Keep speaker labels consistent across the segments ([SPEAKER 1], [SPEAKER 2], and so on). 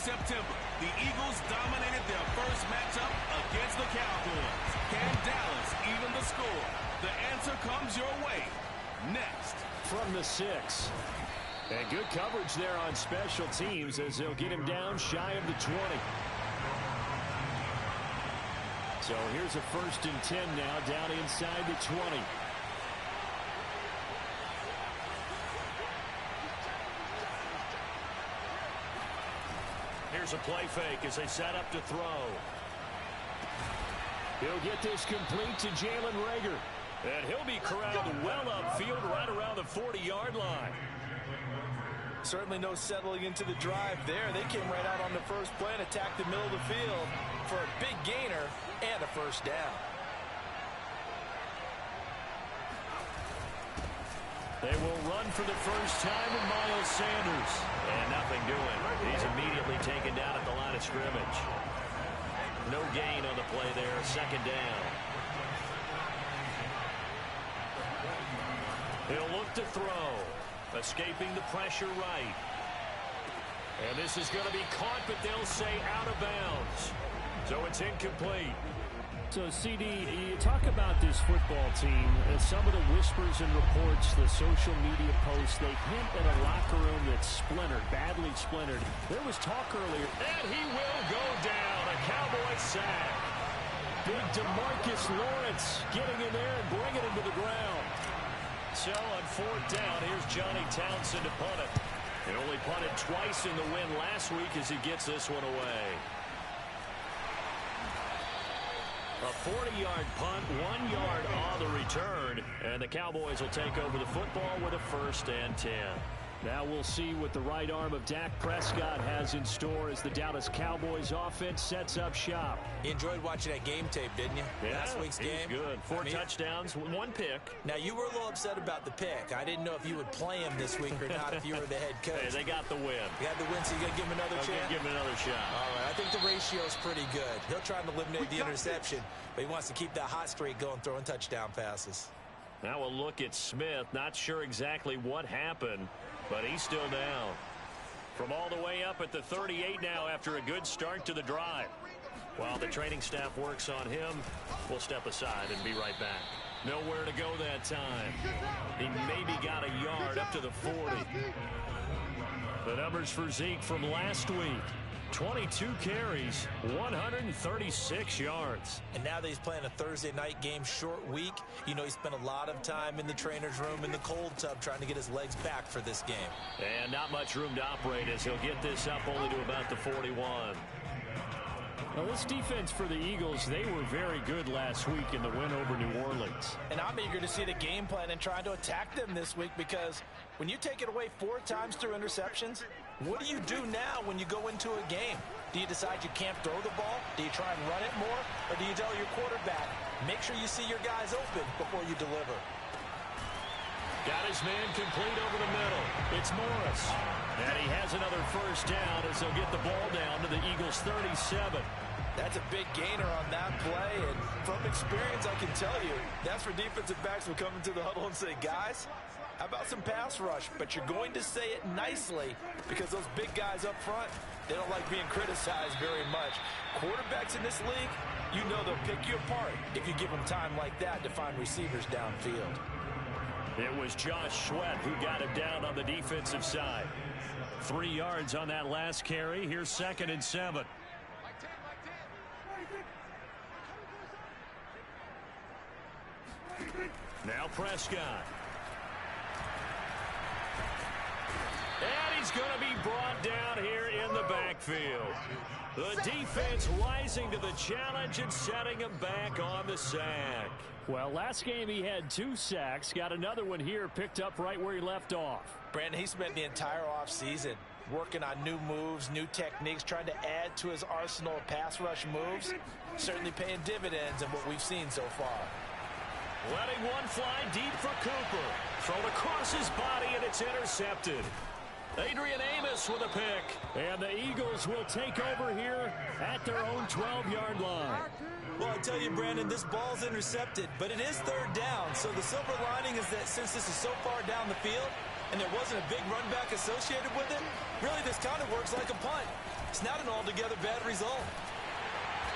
[SPEAKER 1] September, the Eagles dominated their first matchup against the Cowboys. Can Dallas even the score? The answer comes your way next.
[SPEAKER 2] From the 6. And good coverage there on special teams as they'll get him down shy of the 20. So here's a 1st and 10 now down inside the 20. Here's a play fake as they set up to throw. He'll get this complete to Jalen Reagor. And he'll be corralled well upfield right around the 40-yard line.
[SPEAKER 3] Certainly no settling into the drive there. They came right out on the first play and attacked the middle of the field for a big gainer and a 1st down.
[SPEAKER 2] They will run for the first time with Miles Sanders. And nothing doing. He's immediately taken down at the line of scrimmage. No gain on the play there. 2nd down. He'll look to throw. Escaping the pressure right. And this is going to be caught, but they'll say out of bounds. So it's incomplete. So, CD, you talk about this football team, and some of the whispers and reports, the social media posts, they hint at a locker room that's splintered, badly splintered. There was talk earlier. And he will go down. A Cowboy sack. Big DeMarcus Lawrence getting in there and bringing him to the ground. So on 4th down, here's Johnny Townsend to punt it. He only punted twice in the win last week as he gets this one away. A 40-yard punt, 1 yard on the return, and the Cowboys will take over the football with a 1st and 10. Now we'll see what the right arm of Dak Prescott has in store as the Dallas Cowboys offense sets up shop.
[SPEAKER 3] You enjoyed watching that game tape, didn't you?
[SPEAKER 2] Yeah,
[SPEAKER 3] last week's game.
[SPEAKER 2] Good. 4 touchdowns, 1 pick.
[SPEAKER 3] Now, you were a little upset about the pick. I didn't know if you would play him this week or not if you were the head coach.
[SPEAKER 2] Hey, they got the win.
[SPEAKER 3] You had the win, so you got to give him another chance?
[SPEAKER 2] Give him another shot.
[SPEAKER 3] All right, I think the ratio's pretty good. He'll try to eliminate the interception, but he wants to keep that hot streak going, throwing touchdown passes.
[SPEAKER 2] Now we'll look at Smith. Not sure exactly what happened, but he's still down. From all the way up at the 38 now after a good start to the drive. While the training staff works on him, we'll step aside and be right back. Nowhere to go that time. He maybe got a yard up to the 40. The numbers for Zeke from last week. 22 carries, 136 yards.
[SPEAKER 3] And now that he's playing a Thursday night game, short week, you know he spent a lot of time in the trainer's room in the cold tub trying to get his legs back for this game.
[SPEAKER 2] And not much room to operate as he'll get this up only to about the 41. Well, this defense for the Eagles, they were very good last week in the win over New Orleans.
[SPEAKER 3] And I'm eager to see the game plan and trying to attack them this week because when you take it away 4 times through interceptions, what do you do now when you go into a game? Do you decide you can't throw the ball? Do you try and run it more? Or do you tell your quarterback, make sure you see your guys open before you deliver?
[SPEAKER 2] Got his man complete over the middle. It's Morris. And he has another 1st down as they'll get the ball down to the Eagles' 37.
[SPEAKER 3] That's a big gainer on that play, and from experience, I can tell you, that's where defensive backs will come into the huddle and say, guys, how about some pass rush? But you're going to say it nicely because those big guys up front, they don't like being criticized very much. Quarterbacks in this league, you know they'll pick you apart if you give them time like that to find receivers downfield.
[SPEAKER 2] It was Josh Sweat who got him down on the defensive side. 3 yards on that last carry. Here's 2nd and 7. Now Prescott. And he's going to be brought down here in the backfield. The defense rising to the challenge and setting him back on the sack. Well, last game he had 2 sacks. Got another one here picked up right where he left off.
[SPEAKER 3] Brandon, he spent the entire offseason working on new moves, new techniques, trying to add to his arsenal of pass rush moves. Certainly paying dividends in what we've seen so far.
[SPEAKER 2] Letting one fly deep for Cooper. Thrown across his body, and it's intercepted. Adrian Amos with a pick. And the Eagles will take over here at their own 12-yard line.
[SPEAKER 3] Well, I tell you, Brandon, this ball's intercepted, but it is third down. So the silver lining is that since this is so far down the field and there wasn't a big run back associated with it, really this kind of works like a punt. It's not an altogether bad result.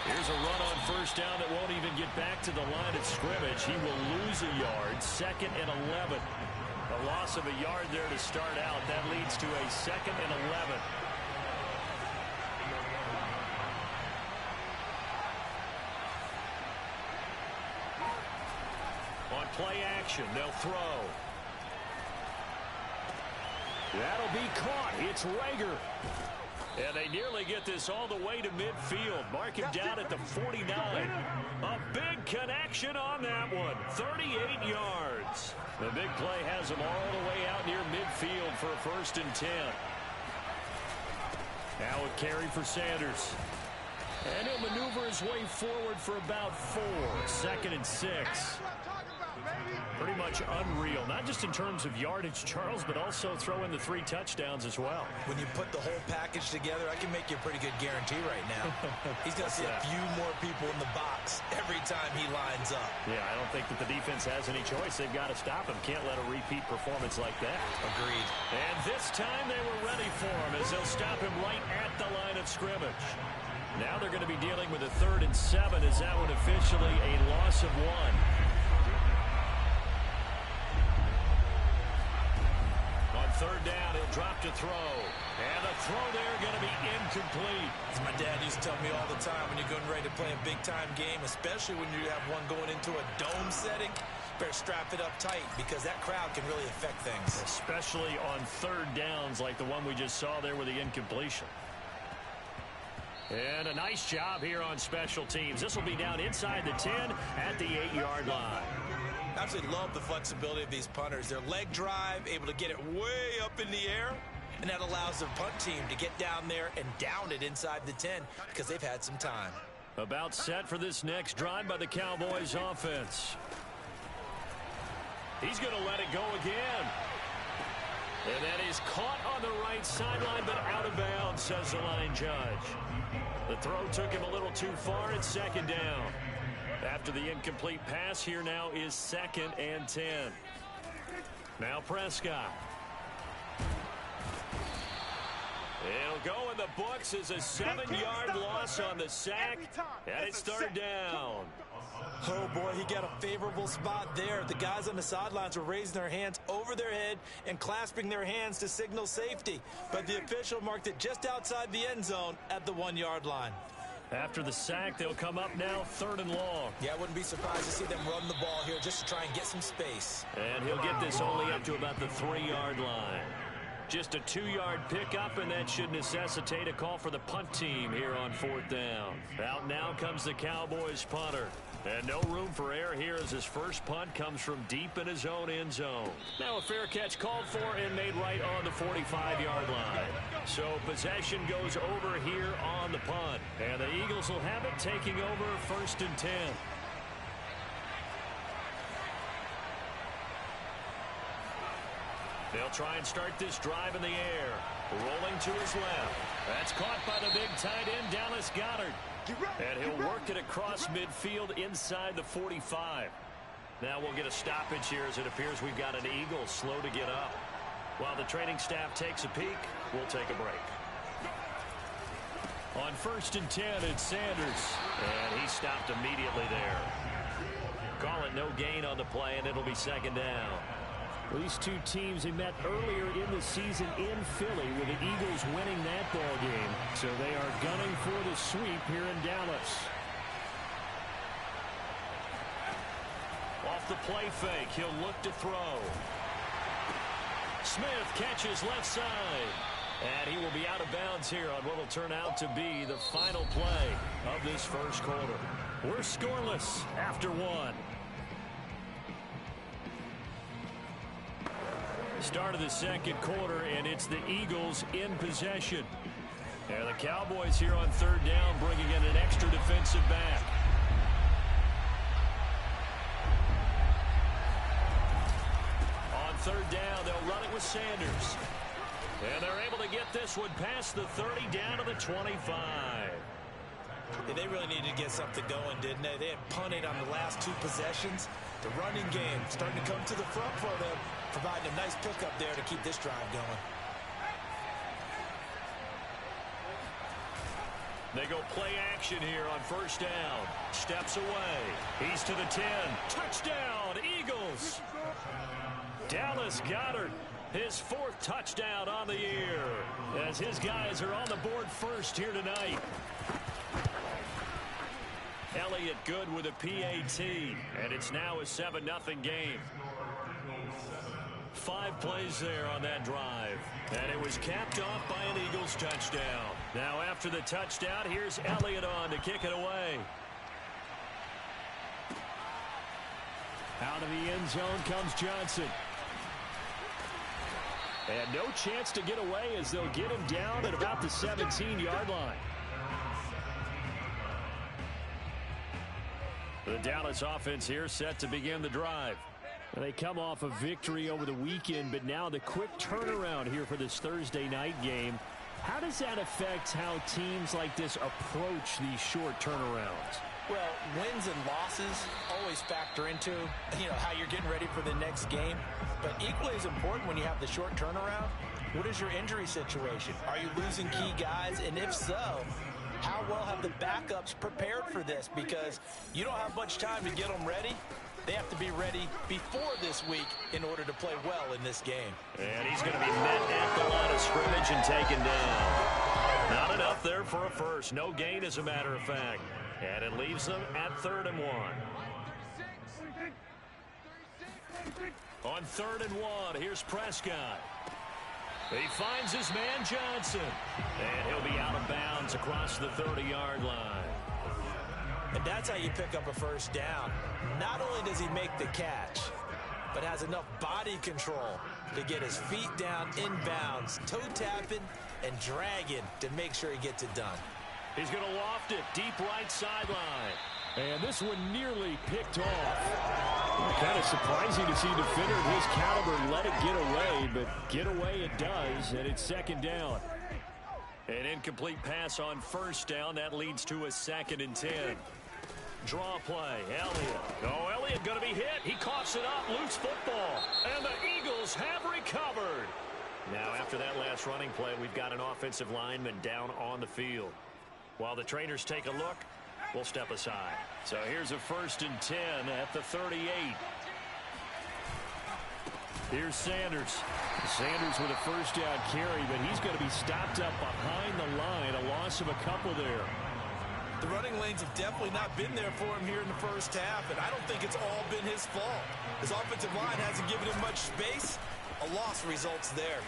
[SPEAKER 2] Here's a run on first down that won't even get back to the line of scrimmage. He will lose a yard, 2nd and 11. A loss of a yard there to start out. That leads to a 2nd and 11. On play action, they'll throw. That'll be caught. It's Lega. And they nearly get this all the way to midfield. Mark him down at the 49. A big connection on that one. 38 yards. The big play has him all the way out near midfield for a 1st and 10. Now a carry for Sanders. And he'll maneuver his way forward for about 4. 2nd and 6. Pretty much unreal, not just in terms of yardage, Charles, but also throw in the 3 touchdowns as well.
[SPEAKER 3] When you put the whole package together, I can make you a pretty good guarantee right now. He's going to see a few more people in the box every time he lines up.
[SPEAKER 2] Yeah, I don't think that the defense has any choice. They've got to stop him. Can't let a repeat performance like that.
[SPEAKER 3] Agreed.
[SPEAKER 2] And this time they were ready for him as they'll stop him right at the line of scrimmage. Now they're going to be dealing with a 3rd and 7 as that one officially a loss of 1. Third down, he'll drop to throw. And the throw there going to be incomplete.
[SPEAKER 3] As my dad used to tell me all the time, when you're getting ready to play a big-time game, especially when you have one going into a dome setting, better strap it up tight because that crowd can really affect things.
[SPEAKER 2] Especially on 3rd downs like the one we just saw there with the incompletion. And a nice job here on special teams. This will be down inside the 10 at the 8-yard line.
[SPEAKER 3] I absolutely love the flexibility of these punters. Their leg drive, able to get it way up in the air, and that allows their punt team to get down there and down it inside the 10 because they've had some time.
[SPEAKER 2] About set for this next drive by the Cowboys offense. He's going to let it go again. And that is caught on the right sideline, but out of bounds, says the line judge. The throw took him a little too far. It's 2nd down. After the incomplete pass, here now is 2nd and 10. Now Prescott. It'll go in the books as a 7-yard loss on the sack, and it's 3rd down.
[SPEAKER 3] Oh, boy, he got a favorable spot there. The guys on the sidelines were raising their hands over their head and clasping their hands to signal safety. But the official marked it just outside the end zone at the 1-yard line.
[SPEAKER 2] After the sack, they'll come up now 3rd and long.
[SPEAKER 3] Yeah, I wouldn't be surprised to see them run the ball here just to try and get some space.
[SPEAKER 2] And he'll get this only up to about the 3-yard line. Just a 2-yard pickup, and that should necessitate a call for the punt team here on 4th down. Out now comes the Cowboys punter. And no room for error here as his first punt comes from deep in his own end zone. Now a fair catch called for and made right on the 45-yard line. So possession goes over here on the punt. And the Eagles will have it taking over 1st and 10. They'll try and start this drive in the air. Rolling to his left. That's caught by the big tight end, Dallas Goedert. And he'll work it across midfield inside the 45. Now we'll get a stoppage here as it appears we've got an Eagle slow to get up. While the training staff takes a peek, we'll take a break. On 1st and 10, it's Sanders. And he stopped immediately there. Call it no gain on the play, and it'll be 2nd down.
[SPEAKER 4] These two teams, they met earlier in the season in Philly with the Eagles winning that ball game. So they are gunning for the sweep here in Dallas.
[SPEAKER 2] Off the play fake, he'll look to throw. Smith catches left side. And he will be out of bounds here on what will turn out to be the final play of this first quarter. We're scoreless after 1. Start of the second quarter, and it's the Eagles in possession. And the Cowboys here on 3rd down, bringing in an extra defensive back. On 3rd down, they'll run it with Sanders. And they're able to get this one past the 30 down to the 25.
[SPEAKER 3] Yeah, they really needed to get something going, didn't they? They had punted on the last 2 possessions. The running game starting to come to the front for them, providing a nice pickup there to keep this drive going.
[SPEAKER 2] They go play action here on first down. Steps away. He's to the 10. Touchdown, Eagles. Dallas Goedert, his 4th touchdown on the year, as his guys are on the board first here tonight. Elliott good with a PAT, and it's now a 7-0 game. 5 plays there on that drive, and it was capped off by an Eagles touchdown. Now after the touchdown, here's Elliott on to kick it away.
[SPEAKER 4] Out of the end zone comes Johnson. And no chance to get away as they'll get him down at about the 17-yard line.
[SPEAKER 2] The Dallas offense here set to begin the drive.
[SPEAKER 4] They come off a victory over the weekend, but now the quick turnaround here for this Thursday night game. How does that affect how teams like this approach these short turnarounds?
[SPEAKER 3] Well, wins and losses always factor into, how you're getting ready for the next game. But equally as important when you have the short turnaround, what is your injury situation? Are you losing key guys? And if so, how well have the backups prepared for this? Because you don't have much time to get them ready. They have to be ready before this week in order to play well in this game.
[SPEAKER 2] And he's going to be met at the line of scrimmage and taken down. Not enough there for a first. No gain, as a matter of fact. And it leaves them at 3rd and 1. On 3rd and 1, here's Prescott. He finds his man Johnson. And he'll be out of bounds across the 30-yard line.
[SPEAKER 3] And that's how you pick up a first down. Not only does he make the catch, but has enough body control to get his feet down inbounds, toe tapping and dragging to make sure he gets it done.
[SPEAKER 2] He's going to loft it deep right sideline.
[SPEAKER 4] And this one nearly picked off. Kind of surprising to see a defender of his caliber let it get away, but get away it does, and it's 2nd down.
[SPEAKER 2] An incomplete pass on first down. That leads to a 2nd and 10. Draw play, Elliott. Oh, Elliott going to be hit. He coughs it up, loose football. And the Eagles have recovered. Now, after that last running play, we've got an offensive lineman down on the field. While the trainers take a look, we'll step aside. So here's a 1st and 10 at the 38.
[SPEAKER 4] Here's Sanders. Sanders with a first down carry, but he's going to be stopped up behind the line. A loss of a couple there.
[SPEAKER 3] The running lanes have definitely not been there for him here in the first half, and I don't think it's all been his fault. His offensive line hasn't given him much space. A loss results there.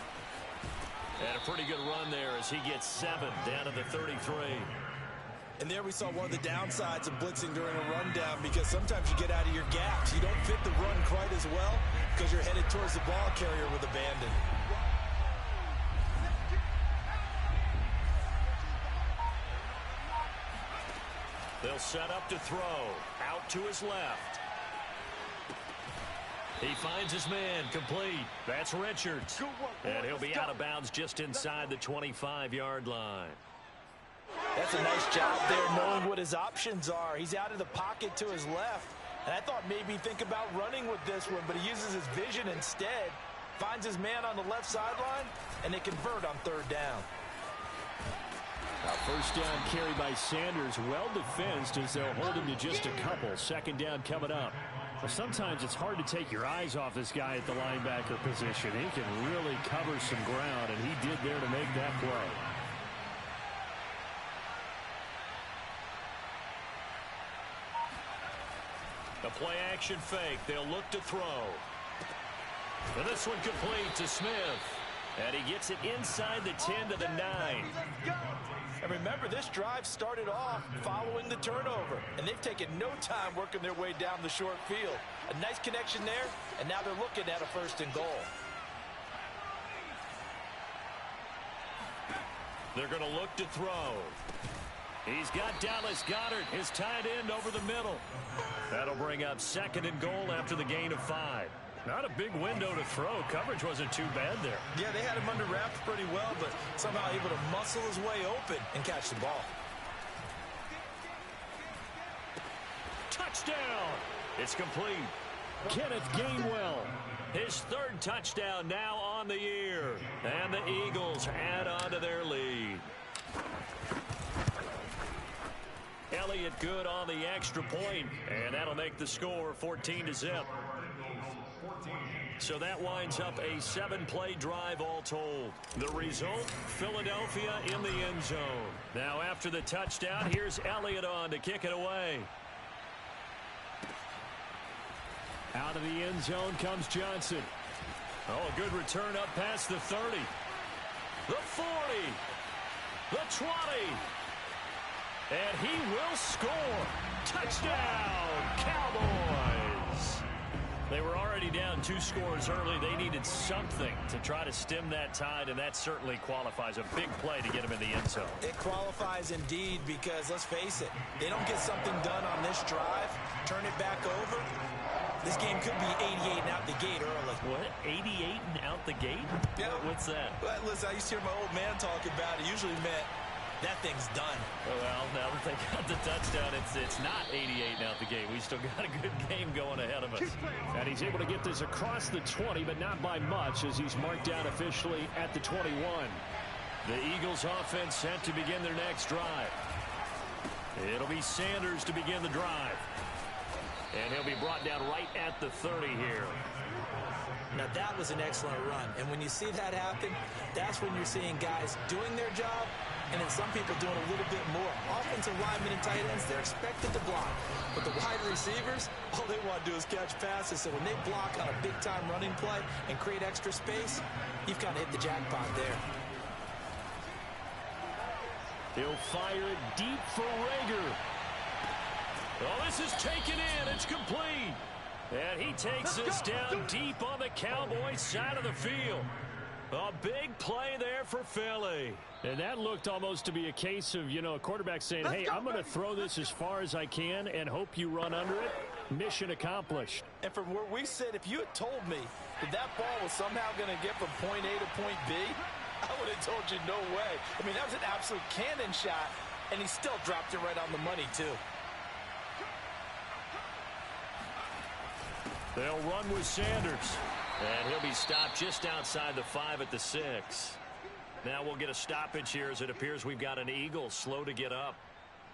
[SPEAKER 2] And a pretty good run there as he gets 7 down to the 33.
[SPEAKER 3] And there we saw one of the downsides of blitzing during a rundown, because sometimes you get out of your gaps. You don't fit the run quite as well because you're headed towards the ball carrier with abandon.
[SPEAKER 2] They'll set up to throw. Out to his left. He finds his man complete. That's Richards. And he'll be out of bounds just inside the 25-yard line.
[SPEAKER 3] That's a nice job there knowing what his options are. He's out of the pocket to his left. And I thought maybe think about running with this one, but he uses his vision instead. Finds his man on the left sideline, and they convert on 3rd down.
[SPEAKER 4] First down carry by Sanders, well defensed as they'll hold him to just a couple. 2nd down coming up. Well, sometimes it's hard to take your eyes off this guy at the linebacker position. He can really cover some ground, and he did there to make that play.
[SPEAKER 2] The play action fake. They'll look to throw. And this one complete to Smith. And he gets it inside the 10 to the 9.
[SPEAKER 3] And remember, this drive started off following the turnover, and they've taken no time working their way down the short field. A nice connection there, and now they're looking at a 1st and goal.
[SPEAKER 2] They're going to look to throw. He's got Dallas Goedert, his tight end, over the middle. That'll bring up 2nd and goal after the gain of 5. Not a big window to throw. Coverage wasn't too bad there.
[SPEAKER 3] Yeah, they had him under wraps pretty well, but somehow able to muscle his way open and catch the ball.
[SPEAKER 2] touchdown. It's complete.
[SPEAKER 4] Kenneth Gainwell.
[SPEAKER 2] His third touchdown now on the year. And the Eagles add on to their lead. Elliott good on the extra point, and that'll make the score 14-0. So that winds up a 7-play drive all told. The result, Philadelphia in the end zone. Now after the touchdown, here's Elliott on to kick it away.
[SPEAKER 4] Out of the end zone comes Johnson.
[SPEAKER 2] Oh, a good return up past the 30. The 40. The 20. And he will score. Touchdown, Cowboys. They were already down 2 scores early. They needed something to try to stem that tide, and that certainly qualifies. A big play to get them in the end zone.
[SPEAKER 3] It qualifies indeed because, let's face it, they don't get something done on this drive, turn it back over, this game could be 88 and out the gate early.
[SPEAKER 2] What? 88 and out the gate?
[SPEAKER 3] Yeah.
[SPEAKER 2] What's that?
[SPEAKER 3] Well, listen, I used to hear my old man talk about it. Usually meant that thing's done.
[SPEAKER 2] Well, now that they got the touchdown, it's not 88 and out the gate. We still got a good game going ahead of us.
[SPEAKER 4] And he's able to get this across the 20, but not by much, as he's marked down officially at the 21.
[SPEAKER 2] The Eagles offense set to begin their next drive. It'll be Sanders to begin the drive. And he'll be brought down right at the 30 here.
[SPEAKER 3] Now, that was an excellent run. And when you see that happen, that's when you're seeing guys doing their job and then some people doing a little bit more. Offensive linemen and tight ends, they're expected to block. But the wide receivers, all they want to do is catch passes. So when they block on a big-time running play and create extra space, you've kind of hit the jackpot there.
[SPEAKER 4] He'll fire it deep for Rager.
[SPEAKER 2] Oh, this is taken in. It's complete. And he takes this down deep on the Cowboys side of the field. A big play there for Philly.
[SPEAKER 4] And that looked almost to be a case of, a quarterback saying, hey, I'm going to throw this as far as I can and hope you run under it. Mission accomplished.
[SPEAKER 3] And from where we sit, if you had told me that ball was somehow going to get from point A to point B, I would have told you no way. I mean, that was an absolute cannon shot, and he still dropped it right on the money, too.
[SPEAKER 2] They'll run with Sanders. And he'll be stopped just outside the 5 at the 6. Now we'll get a stoppage here as it appears we've got an Eagle slow to get up.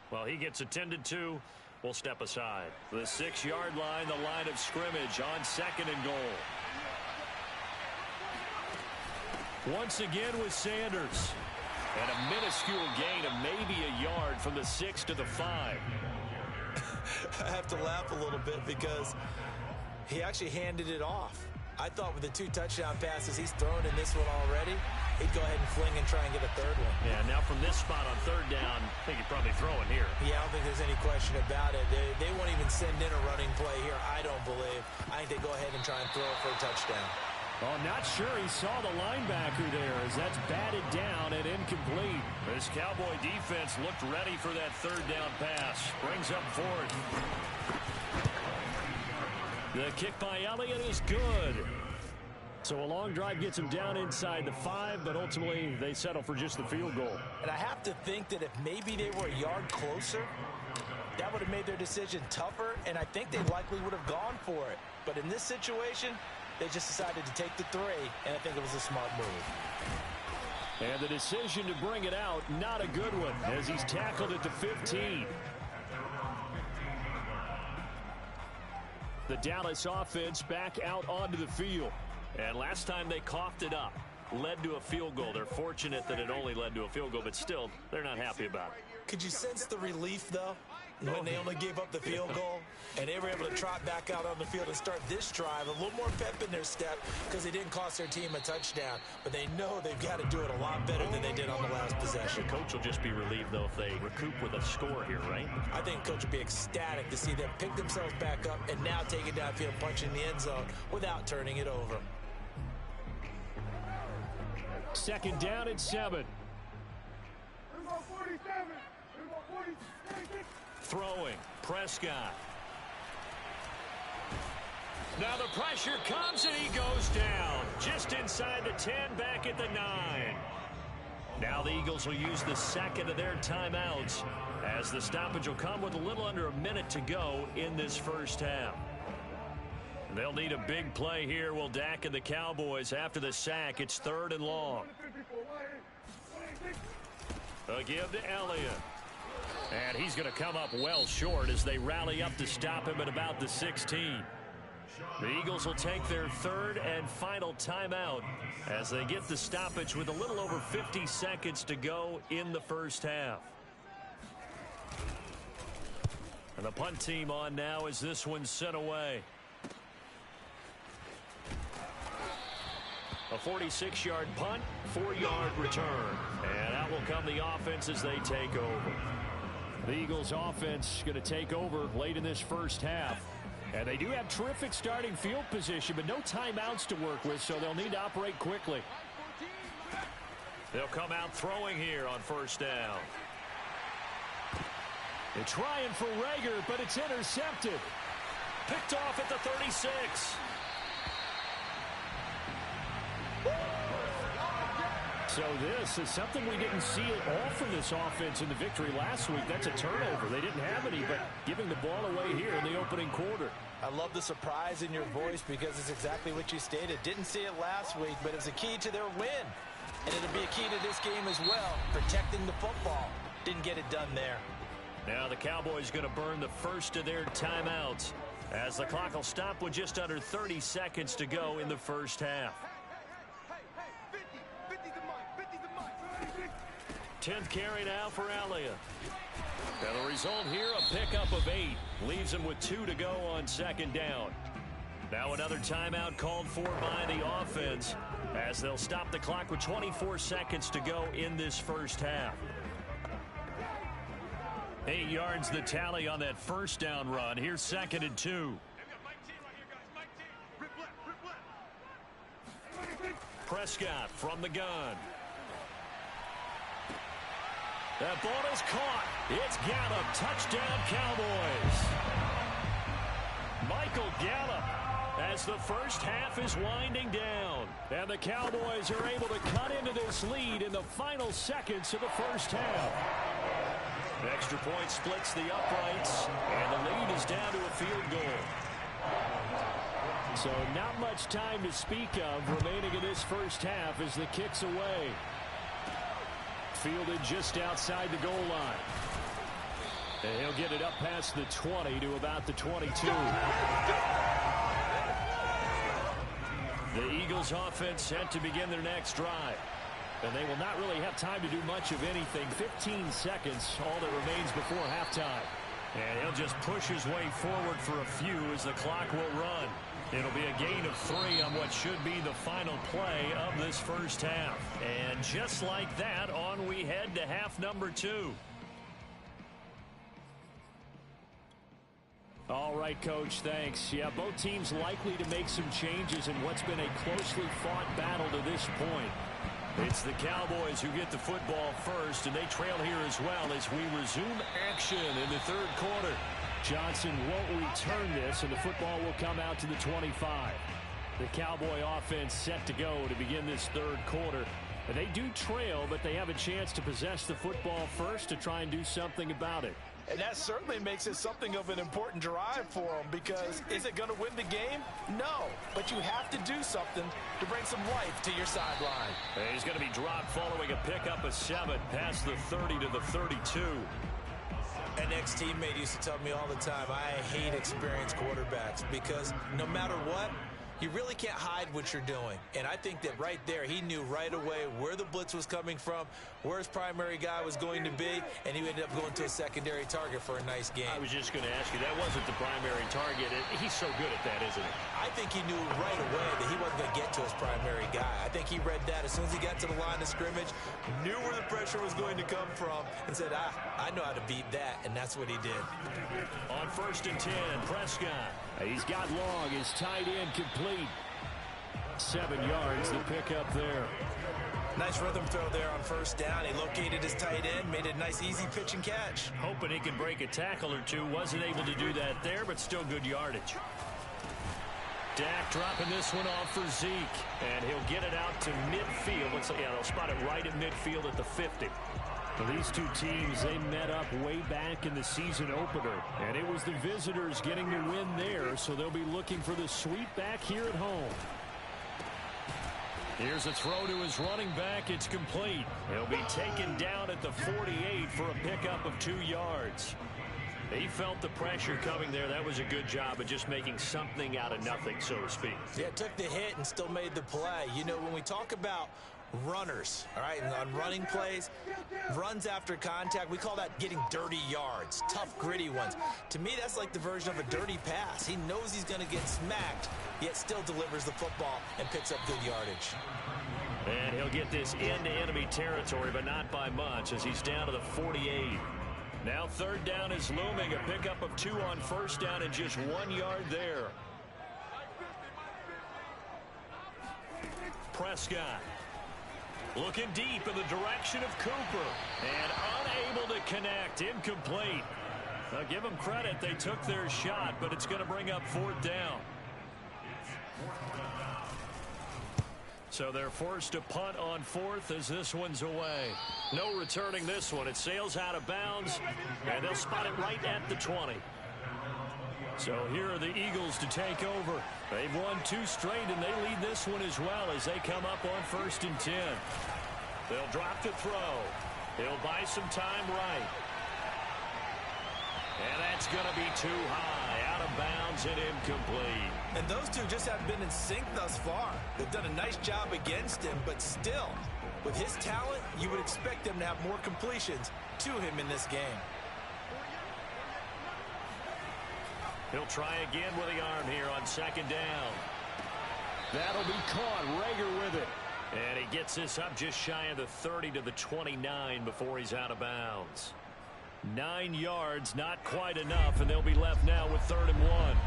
[SPEAKER 2] Well, he gets attended to. We'll step aside. The 6-yard line, the line of scrimmage on 2nd and goal. Once again with Sanders. And a minuscule gain of maybe a yard from the 6 to the 5.
[SPEAKER 3] I have to laugh a little bit because he actually handed it off. I thought with the 2 touchdown passes he's thrown in this one already, he'd go ahead and fling and try and get a 3rd one.
[SPEAKER 2] Yeah, now from this spot on 3rd down, I think he'd probably throw it here.
[SPEAKER 3] Yeah, I don't think there's any question about it. They won't even send in a running play here, I don't believe. I think they go ahead and try and throw it for a touchdown.
[SPEAKER 4] Oh, not sure he saw the linebacker there as that's batted down and incomplete.
[SPEAKER 2] This Cowboy defense looked ready for that 3rd down pass. Brings up 4th. The kick by Elliott is good.
[SPEAKER 4] So a long drive gets him down inside the 5, but ultimately they settle for just the field goal.
[SPEAKER 3] And I have to think that if maybe they were a yard closer, that would have made their decision tougher, and I think they likely would have gone for it. But in this situation, they just decided to take the 3, and I think it was a smart move.
[SPEAKER 4] And the decision to bring it out, not a good one, as he's tackled at the 15. The Dallas offense back out onto the field.
[SPEAKER 2] And last time they coughed it up, led to a field goal. They're fortunate that it only led to a field goal, but still, they're not happy about it.
[SPEAKER 3] Could you sense the relief, though, when they only gave up the field goal and they were able to trot back out on the field and start this drive? A little more pep in their step because they didn't cost their team a touchdown, but they know they've got to do it a lot better than they did on the last possession.
[SPEAKER 2] The coach will just be relieved, though, if they recoup with a score here, right?
[SPEAKER 3] I think coach will be ecstatic to see them pick themselves back up and now take it downfield, punching the end zone without turning it over.
[SPEAKER 4] 2nd down and 7.
[SPEAKER 2] Throwing, Prescott. Now the pressure comes and he goes down. Just inside the 10, back at the 9. Now the Eagles will use the second of their timeouts as the stoppage will come with a little under a minute to go in this first half. They'll need a big play here, will Dak and the Cowboys. After the sack, it's 3rd and long. A give to Elliott. And he's going to come up well short as they rally up to stop him at about the 16. The Eagles will take their 3rd and final timeout as they get the stoppage with a little over 50 seconds to go in the first half. And the punt team on now as this one's sent away. A 46-yard punt, 4-yard return. And out will come the offense as they take over.
[SPEAKER 4] The Eagles offense going to take over late in this first half. And they do have terrific starting field position, but no timeouts to work with, so they'll need to operate quickly.
[SPEAKER 2] They'll come out throwing here on first down.
[SPEAKER 4] They're trying for Rager, but it's intercepted.
[SPEAKER 2] Picked off at the 36.
[SPEAKER 4] So this is something we didn't see at all from this offense in the victory last week. That's a turnover. They didn't have any, but giving the ball away here in the opening quarter.
[SPEAKER 3] I love the surprise in your voice because it's exactly what you stated. Didn't see it last week, but it's a key to their win. And it'll be a key to this game as well, protecting the football. Didn't get it done there.
[SPEAKER 2] Now the Cowboys going to burn the first of their timeouts as the clock will stop with just under 30 seconds to go in the first half. 10th carry now for Elliott. And the result here, a pickup of 8. Leaves him with 2 to go on second down. Now another timeout called for by the offense as they'll stop the clock with 24 seconds to go in this first half. 8 yards the tally on that first down run. Here's 2nd and 2. Prescott from the gun. That ball is caught. It's Gallup. Touchdown, Cowboys. Michael Gallup as the first half is winding down. And the Cowboys are able to cut into this lead in the final seconds of the first half. The extra point splits the uprights, and the lead is down to a field goal.
[SPEAKER 4] So not much time to speak of remaining in this first half as the kick's away. Fielded just outside the goal line. And he'll get it up past the 20 to about the 22.
[SPEAKER 2] The Eagles offense set to begin their next drive. And they will not really have time to do much of anything. 15 seconds, all that remains before halftime. And he'll just push his way forward for a few as the clock will run. It'll be a gain of 3 on what should be the final play of this first half. And just like that, on we head to half number 2.
[SPEAKER 4] All right, Coach, thanks. Yeah, both teams likely to make some changes in what's been a closely fought battle to this point.
[SPEAKER 2] It's the Cowboys who get the football first, and they trail here as well as we resume action in the third quarter.
[SPEAKER 4] Johnson won't return this, and the football will come out to the 25. The Cowboy offense set to go to begin this third quarter. They do trail, but they have a chance to possess the football first to try and do something about it.
[SPEAKER 3] And that certainly makes it something of an important drive for them, because is it going to win the game? No, but you have to do something to bring some life to your sideline.
[SPEAKER 2] He's going to be dropped following a pickup of 7 past the 30 to the 32.
[SPEAKER 3] An ex-teammate used to tell me all the time, I hate experienced quarterbacks because no matter what, you really can't hide what you're doing. And I think that right there, he knew right away where the blitz was coming from, where his primary guy was going to be, and he ended up going to a secondary target for a nice game.
[SPEAKER 2] I was just going to ask you, that wasn't the primary target. He's so good at that, isn't he?
[SPEAKER 3] I think he knew right away that he wasn't going to get to his primary guy. I think he read that as soon as he got to the line of scrimmage, knew where the pressure was going to come from, and said, I know how to beat that, and that's what he did.
[SPEAKER 2] On 1st and 10, Prescott.
[SPEAKER 4] He's got long, his tight end complete. 7 yards, the pickup there.
[SPEAKER 3] Nice rhythm throw there on first down. He located his tight end, made it a nice easy pitch and catch.
[SPEAKER 2] Hoping he could break a tackle or two. Wasn't able to do that there, but still good yardage. Dak dropping this one off for Zeke. And he'll get it out to midfield. They'll spot it right at midfield at the 50.
[SPEAKER 4] Well, these two teams, they met up way back in the season opener. And it was the visitors getting the win there, so they'll be looking for the sweep back here at home. Here's a throw to his running back. It's complete.
[SPEAKER 2] He'll be taken down at the 48 for a pickup of 2 yards. He felt the pressure coming there. That was a good job of just making something out of nothing, so to speak.
[SPEAKER 3] Yeah, took the hit and still made the play. You know, when we talk about runners, all right, and on running plays, runs after contact, we call that getting dirty yards, tough, gritty ones. To me, that's like the version of a dirty pass. He knows he's going to get smacked, yet still delivers the football and picks up good yardage.
[SPEAKER 2] And he'll get this into enemy territory, but not by much, as he's down to the 48. Now 3rd down is looming, a pickup of 2 on 1st down and just 1 yard there. Prescott looking deep in the direction of Cooper and unable to connect. Incomplete. Now give them credit, they took their shot, but it's going to bring up 4th down. So they're forced to punt on 4th as this one's away. No returning this one. It sails out of bounds, and they'll spot it right at the 20. So here are the Eagles to take over. They've won 2 straight, and they lead this one as well as they come up on 1st and 10. They'll drop to throw. He'll buy some time right. And that's going to be too high, out of bounds and incomplete.
[SPEAKER 3] And those two just haven't been in sync thus far. They've done a nice job against him, but still, with his talent, you would expect them to have more completions to him in this game.
[SPEAKER 2] He'll try again with the arm here on 2nd down.
[SPEAKER 4] That'll be caught. Rager with it.
[SPEAKER 2] And he gets this up just shy of the 30 to the 29 before he's out of bounds. 9 yards, not quite enough, and they'll be left now with 3rd and 1.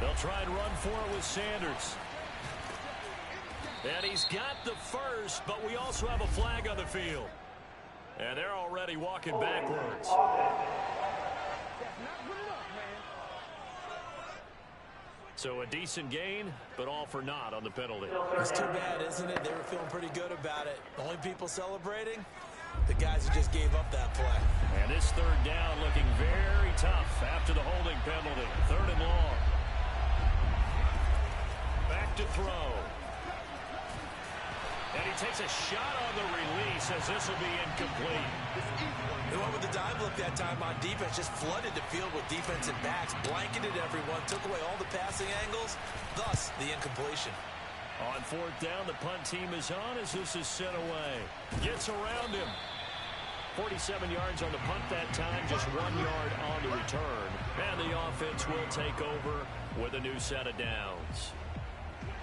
[SPEAKER 2] They'll try and run for it with Sanders. And he's got the first, but we also have a flag on the field. And they're already walking backwards. So a decent gain, but all for naught on the penalty.
[SPEAKER 3] It's too bad, isn't it? They were feeling pretty good about it. The only people celebrating, the guys who just gave up that play.
[SPEAKER 2] And this 3rd down looking very tough after the holding penalty. 3rd and long. Back to throw. And he takes a shot on the release as this will be incomplete.
[SPEAKER 3] They went with the dime look that time on defense, just flooded the field with defensive backs, blanketed everyone, took away all the passing angles, thus the incompletion.
[SPEAKER 2] On 4th down, the punt team is on as this is sent away. Gets around him. 47 yards on the punt that time, just 1 yard on the return. And the offense will take over with a new set of downs.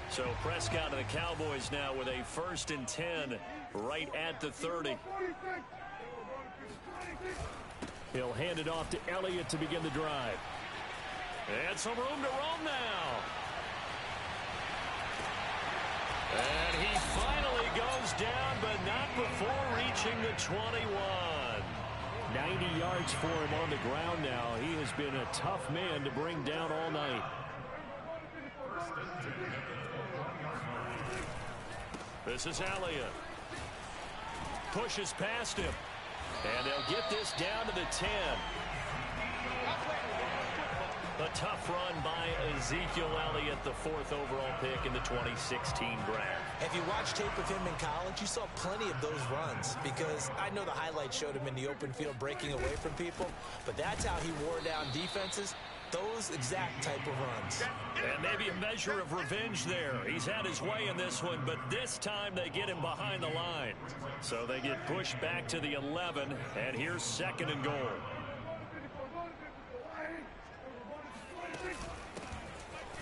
[SPEAKER 2] So Prescott and the Cowboys now with a 1st and 10 right at the 30.
[SPEAKER 4] He'll hand it off to Elliott to begin the drive.
[SPEAKER 2] And some room to roam now. And he finally goes down, but not before reaching the 21.
[SPEAKER 4] 90 yards for him on the ground now. He has been a tough man to bring down all night.
[SPEAKER 2] This is Elliott. Pushes past him. And they'll get this down to the 10. A tough run by Ezekiel Elliott, the 4th overall pick in the 2016 draft.
[SPEAKER 3] If you watched tape of him in college, you saw plenty of those runs because I know the highlights showed him in the open field breaking away from people, but that's how he wore down defenses, those exact type of runs.
[SPEAKER 2] And maybe a measure of revenge there. He's had his way in this one, but this time they get him behind the line. So they get pushed back to the 11, and here's 2nd and goal.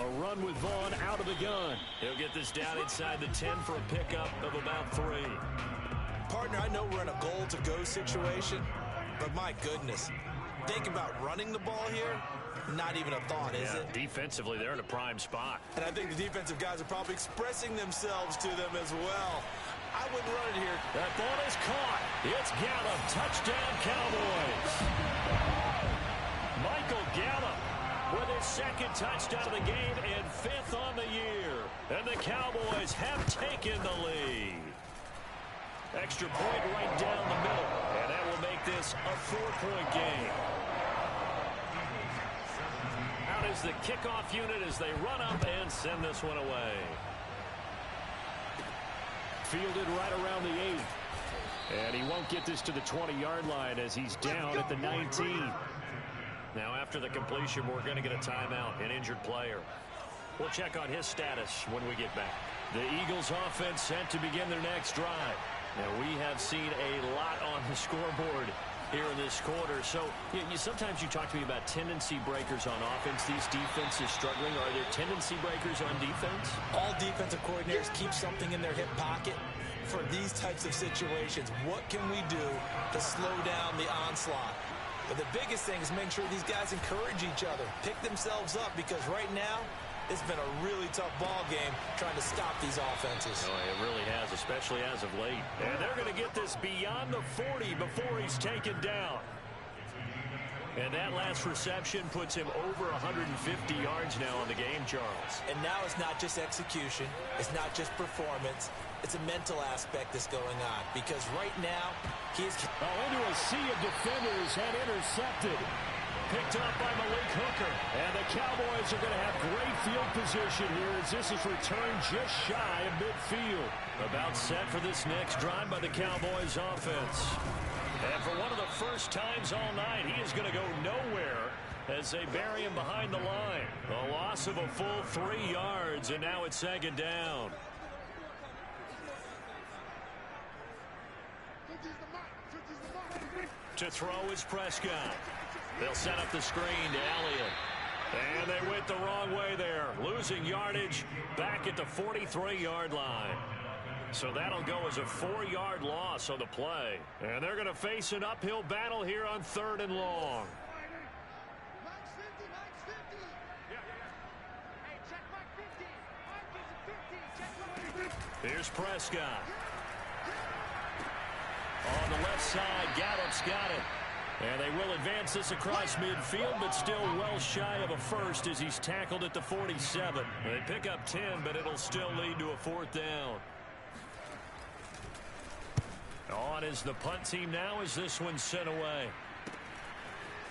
[SPEAKER 4] A run with Vaughn out of the gun.
[SPEAKER 2] He'll get this down inside the 10 for a pickup of about 3.
[SPEAKER 3] Partner, I know we're in a goal-to-go situation, but my goodness, think about running the ball here. Not even a thought, is it?
[SPEAKER 2] Defensively, they're in a prime spot.
[SPEAKER 3] And I think the defensive guys are probably expressing themselves to them as well. I wouldn't run it here.
[SPEAKER 2] That ball is caught. It's Gallup. Touchdown, Cowboys. Michael Gallup second touchdown of the game and 5th on the year. And the Cowboys have taken the lead. Extra point right down the middle. And that will make this a 4-point game. Out is the kickoff unit as they run up and send this one away. Fielded right around the 8. And he won't get this to the 20-yard line as he's down at the 19. Now after the completion, we're going to get a timeout, an injured player. We'll check on his status when we get back. The Eagles offense set to begin their next drive. Now we have seen a lot on the scoreboard here in this quarter. So sometimes you talk to me about tendency breakers on offense. These defenses struggling. Are there tendency breakers on defense?
[SPEAKER 3] All defensive coordinators keep something in their hip pocket for these types of situations. What can we do to slow down the onslaught? But the biggest thing is making sure these guys encourage each other, pick themselves up, because right now it's been a really tough ball game trying to stop these offenses.
[SPEAKER 2] Oh, it really has, especially as of late. And they're going to get this beyond the 40 before he's taken down. And that last reception puts him over 150 yards now on the game, Charles.
[SPEAKER 3] And now it's not just execution. It's not just performance. It's a mental aspect that's going on. Because right now, he's...
[SPEAKER 4] into a sea of defenders and intercepted.
[SPEAKER 2] Picked up by Malik Hooker.
[SPEAKER 4] And the Cowboys are going to have great field position here as this is returned just shy of midfield.
[SPEAKER 2] About set for this next drive by the Cowboys offense. And for one of the first times all night, he is going to go nowhere as they bury him behind the line. A loss of a full 3 yards, and now it's second down. To throw is Prescott. They'll set up the screen to Elliott. And they went the wrong way there. Losing yardage back at the 43-yard line. So that'll go as a 4-yard loss on the play. And they're going to face an uphill battle here on 3rd and long. Here's Prescott. On the left side, Gallup's got it. And they will advance this across midfield, but still well shy of a first as he's tackled at the 47. They pick up 10, but it'll still lead to a 4th down. On is the punt team now as this one's sent away.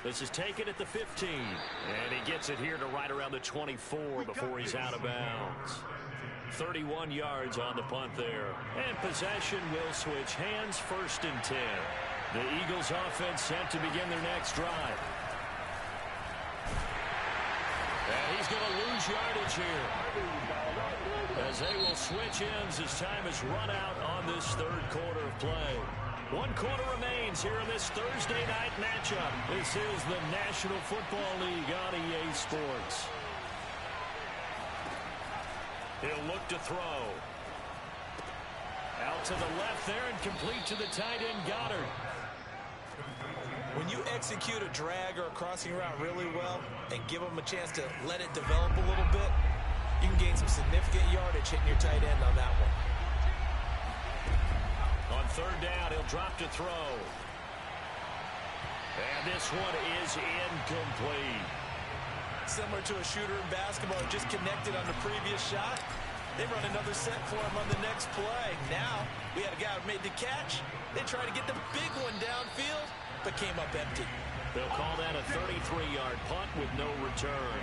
[SPEAKER 2] This is taken at the 15. And he gets it here to right around the 24 before he's out of bounds. 31 yards on the punt there. And possession will switch hands, 1st and 10. The Eagles offense set to begin their next drive. And he's going to lose yardage here as they will switch ends as time is run out on this 3rd quarter of play. 1 quarter remains here in this Thursday night matchup. This is the National Football League on EA Sports. He'll look to throw. Out to the left there and complete to the tight end Goddard.
[SPEAKER 3] When you execute a drag or a crossing route really well and give them a chance to let it develop a little bit, you can gain some significant yardage hitting your tight end on that one.
[SPEAKER 2] On 3rd down, he'll drop to throw. And this one is incomplete.
[SPEAKER 3] Similar to a shooter in basketball who just connected on the previous shot. They run another set for him on the next play. Now, we had a guy who made the catch. They tried to get the big one downfield, but came up empty.
[SPEAKER 2] They'll call that a 33-yard punt with no return.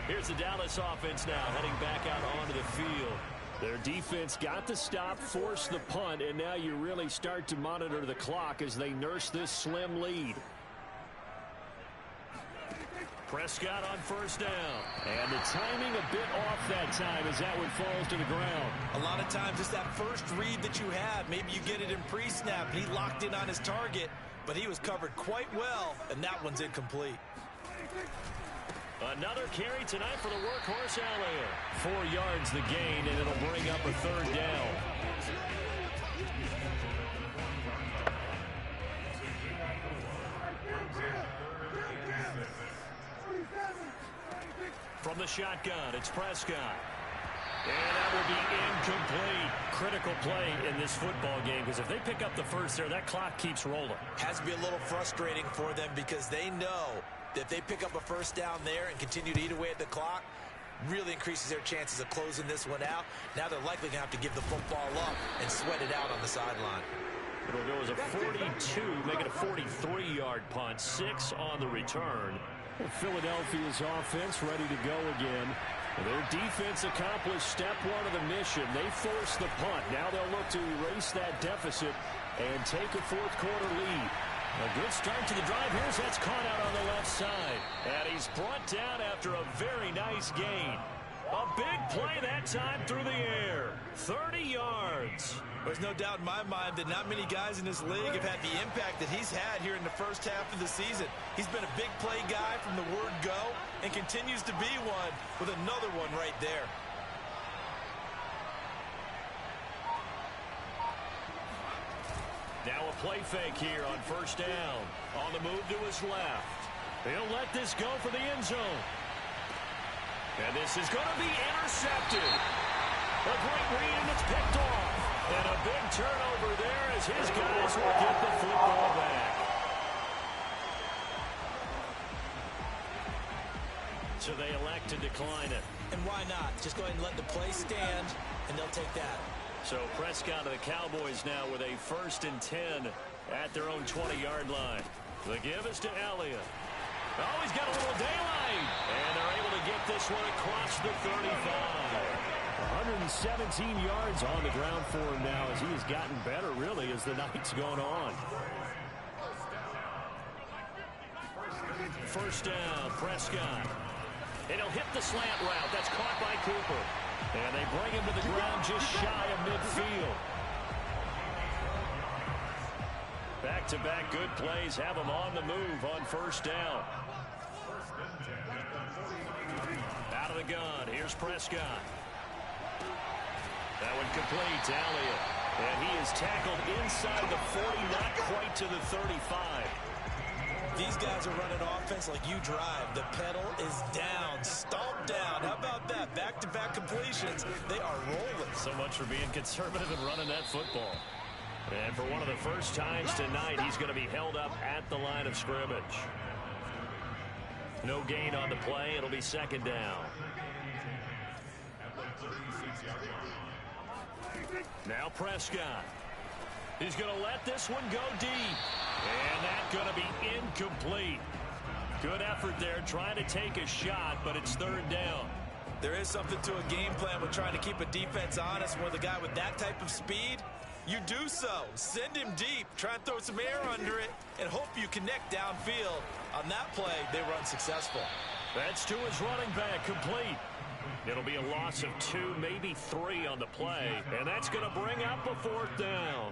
[SPEAKER 2] Here's the Dallas offense now heading back out onto the field.
[SPEAKER 4] Their defense got the stop, forced the punt, and now you really start to monitor the clock as they nurse this slim lead.
[SPEAKER 2] Prescott on 1st down.
[SPEAKER 4] And the timing a bit off that time as that one falls to the ground.
[SPEAKER 3] A lot of times it's that first read that you have. Maybe you get it in pre-snap, and he locked in on his target, but he was covered quite well, and that one's incomplete.
[SPEAKER 2] Another carry tonight for the workhorse Elliott.
[SPEAKER 4] 4 yards the gain, and it'll bring up a 3rd down.
[SPEAKER 2] From the shotgun, it's Prescott. And that will be incomplete. Critical play in this football game, because if they pick up the first there, that clock keeps rolling.
[SPEAKER 3] Has to be a little frustrating for them because they know If they pick up a first down there and continue to eat away at the clock, really increases their chances of closing this one out. Now they're likely going to have to give the football up and sweat it out on the sideline.
[SPEAKER 2] It'll go as a 42, make it a 43-yard punt, 6 on the return.
[SPEAKER 4] Philadelphia's offense ready to go again. Their defense accomplished step one of the mission. They forced the punt. Now they'll look to erase that deficit and take a fourth quarter lead. A good start to the drive. Here's that's caught out on the left side.
[SPEAKER 2] And he's brought down after a very nice gain. A big play that time through the air. 30 yards.
[SPEAKER 3] There's no doubt in my mind that not many guys in this league have had the impact that he's had here in the first half of the season. He's been a big play guy from the word go and continues to be one with another one right there.
[SPEAKER 2] Now a play fake here on first down. On the move to his left. He'll let this go for the end zone. And this is going to be intercepted. A great read, and it's picked off. And a big turnover there as his guys will get the football back. So they elect to decline it.
[SPEAKER 3] And why not? Just go ahead and let the play stand, and they'll take that.
[SPEAKER 2] So Prescott of the Cowboys now with a 1st and 10 at their own 20-yard line. The give is to Elliott. Oh, he's got a little daylight. And they're able to get this one across the 35.
[SPEAKER 4] 117 yards on the ground for him now as he has gotten better, really, as the night's gone on.
[SPEAKER 2] First down, Prescott. And he'll hit the slant route. That's caught by Cooper. And they bring him to the ground just shy of midfield. Back-to-back good plays have him on the move on first down. Out of the gun, here's Prescott. That one complete to Elliott. And he is tackled inside the 40, not quite to the 35.
[SPEAKER 3] These guys are running offense like you drive. The pedal is down, stomped down. How about that? Back-to-back completions. They are rolling.
[SPEAKER 2] So much for being conservative and running that football. And for one of the first times tonight, he's going to be held up at the line of scrimmage. No gain on the play. It'll be second down. Now Prescott. He's going to let this one go deep. And that's going to be incomplete. Good effort there trying to take a shot, but it's third down.
[SPEAKER 3] There is something to a game plan with trying to keep a defense honest. With a guy with that type of speed, you do so. Send him deep. Try and throw some air under it and hope you connect downfield. On that play, they were unsuccessful.
[SPEAKER 2] That's to his running back, complete. It'll be a loss of 2, maybe 3 on the play, and that's going to bring up a fourth down.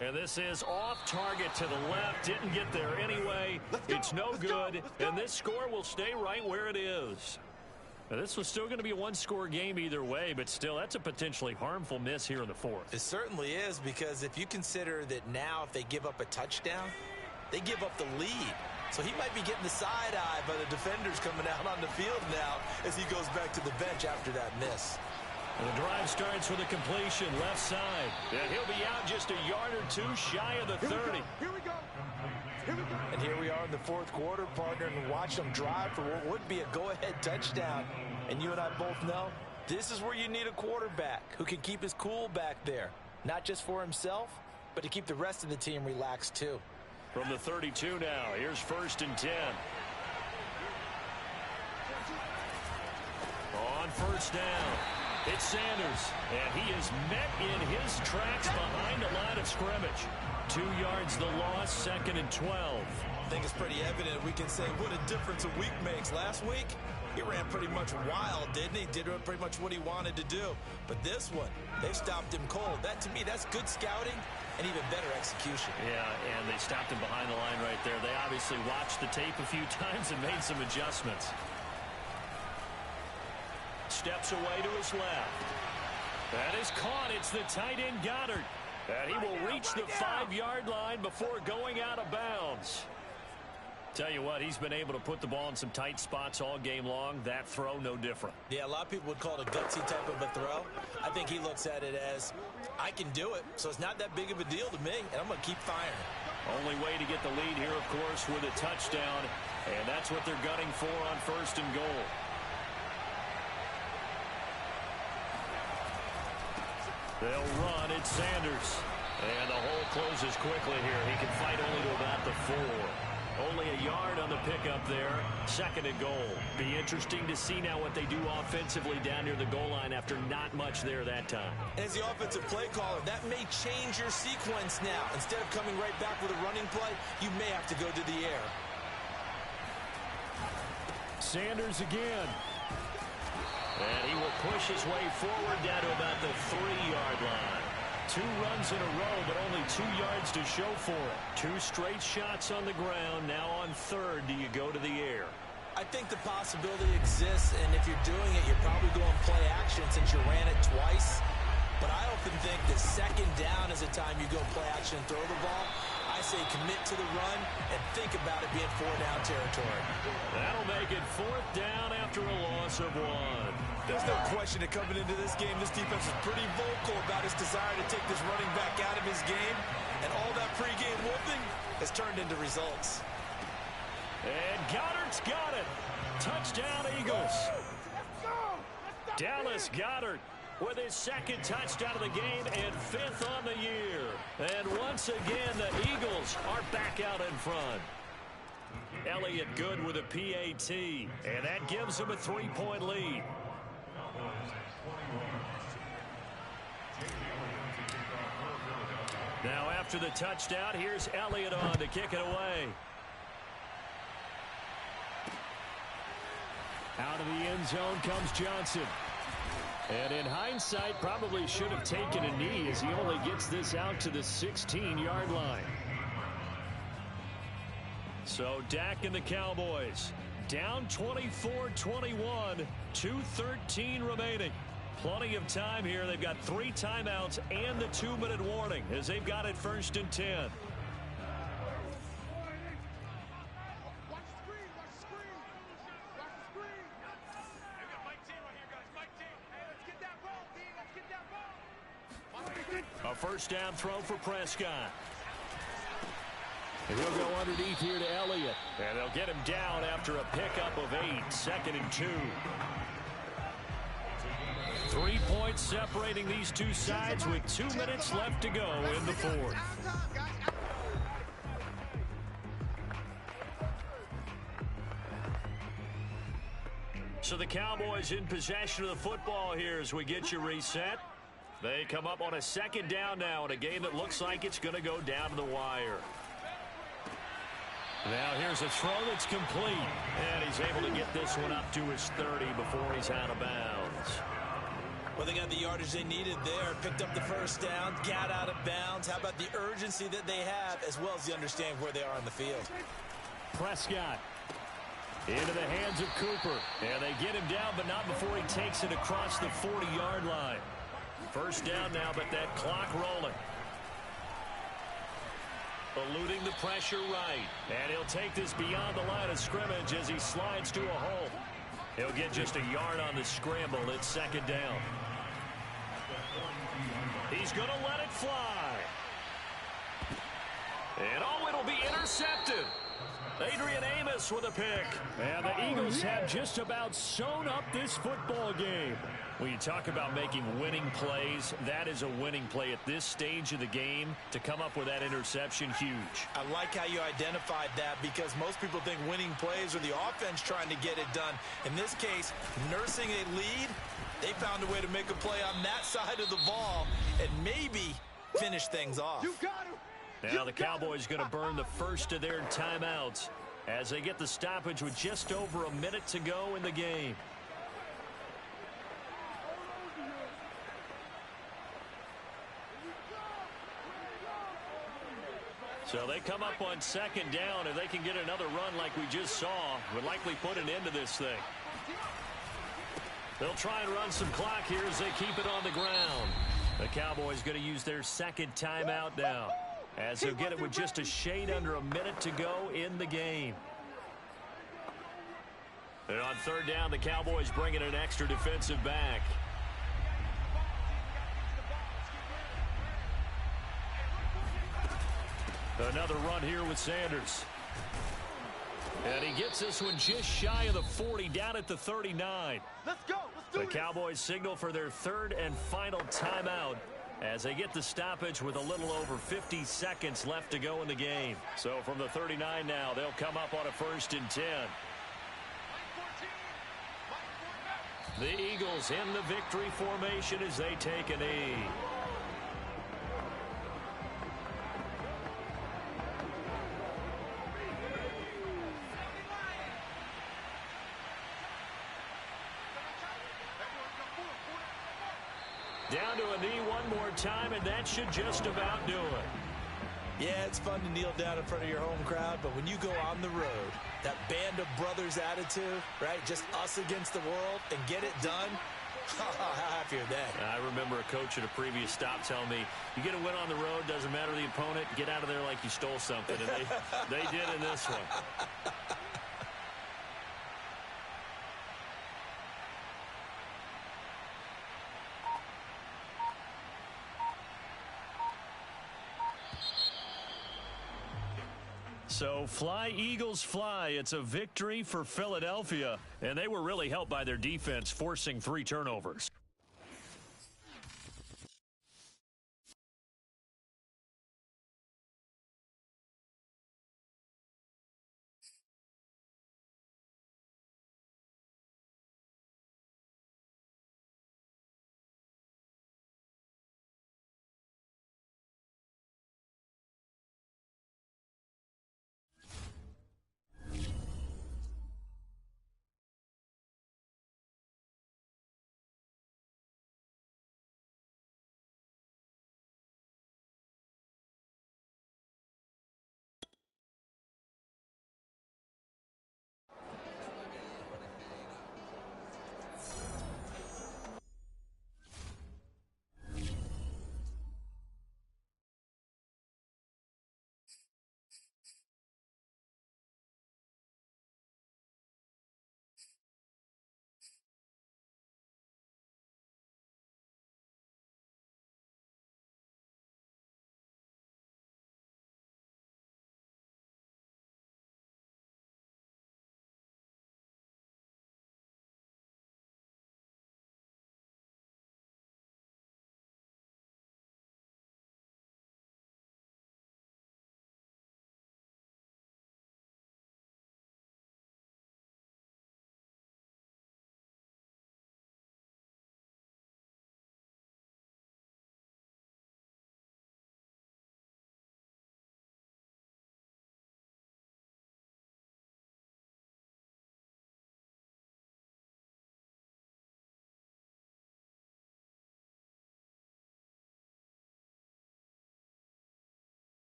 [SPEAKER 2] And this is off target to the left. Didn't get there anyway. It's no good, and this score will stay right where it is. Now, this was still going to be a one-score game either way, but still, that's a potentially harmful miss here in the fourth.
[SPEAKER 3] It certainly is, because if you consider that now if they give up a touchdown, they give up the lead. So he might be getting the side eye by the defenders coming out on the field now as he goes back to the bench after that miss.
[SPEAKER 2] And the drive starts with a completion left side. And he'll be out just a yard or 2 shy of the 30.
[SPEAKER 3] Here we go. And here we are in the fourth quarter, partner, and watch them drive for what would be a go-ahead touchdown. And you and I both know this is where you need a quarterback who can keep his cool back there. Not just for himself, but to keep the rest of the team relaxed too.
[SPEAKER 2] From the 32 now, here's 1st and 10. On first down, it's Sanders, and he is met in his tracks behind the line of scrimmage. 2 yards the loss, 2nd and 12.
[SPEAKER 3] I think it's pretty evident. We can say what a difference a week makes. Last week, he ran pretty much wild, didn't he? Did pretty much what he wanted to do. But this one, they've stopped him cold. That, to me, that's good scouting and even better execution.
[SPEAKER 2] Yeah, and they stopped him behind the line right there. They obviously watched the tape a few times and made some adjustments. Steps away to his left. That is caught. It's the tight end Goddard. And he will reach the 5-yard line before going out of bounds. Tell you what, he's been able to put the ball in some tight spots all game long. That throw, no different.
[SPEAKER 3] Yeah, a lot of people would call it a gutsy type of a throw. I think he looks at it as, I can do it, so it's not that big of a deal to me, and I'm going to keep firing.
[SPEAKER 2] Only way to get the lead here, of course, with a touchdown, and that's what they're gunning for on 1st and goal. They'll run. It's Sanders. And the hole closes quickly here. He can fight only to about the 4. Only a yard on the pickup there. 2nd and goal. Be interesting to see now what they do offensively down near the goal line after not much there that time.
[SPEAKER 3] As the offensive play caller, that may change your sequence now. Instead of coming right back with a running play, you may have to go to the air.
[SPEAKER 4] Sanders again.
[SPEAKER 2] And he will push his way forward down to about the 3-yard line. 2 runs in a row, but only 2 yards to show for it. 2 straight shots on the ground. Now on 3rd, do you go to the air?
[SPEAKER 3] I think the possibility exists, and if you're doing it, you're probably going play action since you ran it twice. But I often think that 2nd down is a time you go play action and throw the ball. I say commit to the run and think about it being 4-down territory.
[SPEAKER 2] That'll make it 4th down after a loss of 1.
[SPEAKER 3] There's no question that coming into this game, this defense is pretty vocal about its desire to take this running back out of his game. And all that pregame wolfing has turned into results.
[SPEAKER 2] And Goddard's got it. Touchdown, Eagles. Dallas Goedert with his 2nd touchdown of the game and 5th on the year. And once again, the Eagles are back out in front. Elliott good with a PAT, and that gives them a 3-point lead. Now after the touchdown, here's Elliott on to kick it away.
[SPEAKER 4] Out of the end zone comes Johnson. And in hindsight, probably should have taken a knee as he only gets this out to the 16-yard line.
[SPEAKER 2] So Dak and the Cowboys down 24-21, 2:13 remaining. Plenty of time here. They've got 3 timeouts and the 2-minute warning as they've got it 1st and 10. A 1st down throw for Prescott.
[SPEAKER 4] And he'll go underneath here to Elliott.
[SPEAKER 2] And they'll get him down after a pickup of 8, 2nd and 2. 3 points separating these two sides with 2 minutes left to go in the 4th. So the Cowboys in possession of the football here as we get you reset. They come up on a 2nd down now in a game that looks like it's going to go down to the wire. Now here's a throw that's complete. And he's able to get this one up to his 30 before he's out of bounds.
[SPEAKER 3] Well, they got the yardage they needed there. Picked up the 1st down, got out of bounds. How about the urgency that they have as well as the understanding where they are on the field.
[SPEAKER 4] Prescott into the hands of Cooper.
[SPEAKER 2] And they get him down, but not before he takes it across the 40-yard line. 1st down now, but that clock rolling. Eluding the pressure right. And he'll take this beyond the line of scrimmage as he slides to a hole. He'll get just a yard on the scramble. It's 2nd down. He's going to let it fly. And oh, it'll be intercepted. Adrian Amos with a pick.
[SPEAKER 4] And the Eagles have just about sewn up this football game.
[SPEAKER 2] When you talk about making winning plays, that is a winning play at this stage of the game. To come up with that interception, huge.
[SPEAKER 3] I like how you identified that because most people think winning plays are the offense trying to get it done. In this case, nursing a lead, they found a way to make a play on that side of the ball and maybe finish things off.
[SPEAKER 2] Now the Cowboys going to burn the first of their timeouts as they get the stoppage with just over a minute to go in the game. So they come up on 2nd down. If they can get another run like we just saw, would likely put an end to this thing. They'll try and run some clock here as they keep it on the ground. The Cowboys going to use their 2nd timeout now, as they'll get it with just a shade under a minute to go in the game. And on third down, the Cowboys bring in an extra defensive back. Another run here with Sanders. And he gets this one just shy of the 40, down at the 39.
[SPEAKER 3] Let's go. Let's do
[SPEAKER 2] it. The Cowboys signal for their third and final timeout as they get the stoppage with a little over 50 seconds left to go in the game. So from the 39 now, they'll come up on a 1st and 10. The Eagles in the victory formation as they take a knee. Down to a knee one more time, and that should just about do it.
[SPEAKER 3] Yeah, it's fun to kneel down in front of your home crowd, but when you go on the road, that band of brothers attitude, right, just us against the world, and get it done, how happy are they?
[SPEAKER 2] I remember a coach at a previous stop telling me, you get a win on the road, doesn't matter the opponent, get out of there like you stole something, and they did in this one. So fly, Eagles, fly. It's a victory for Philadelphia, and they were really helped by their defense forcing 3 turnovers.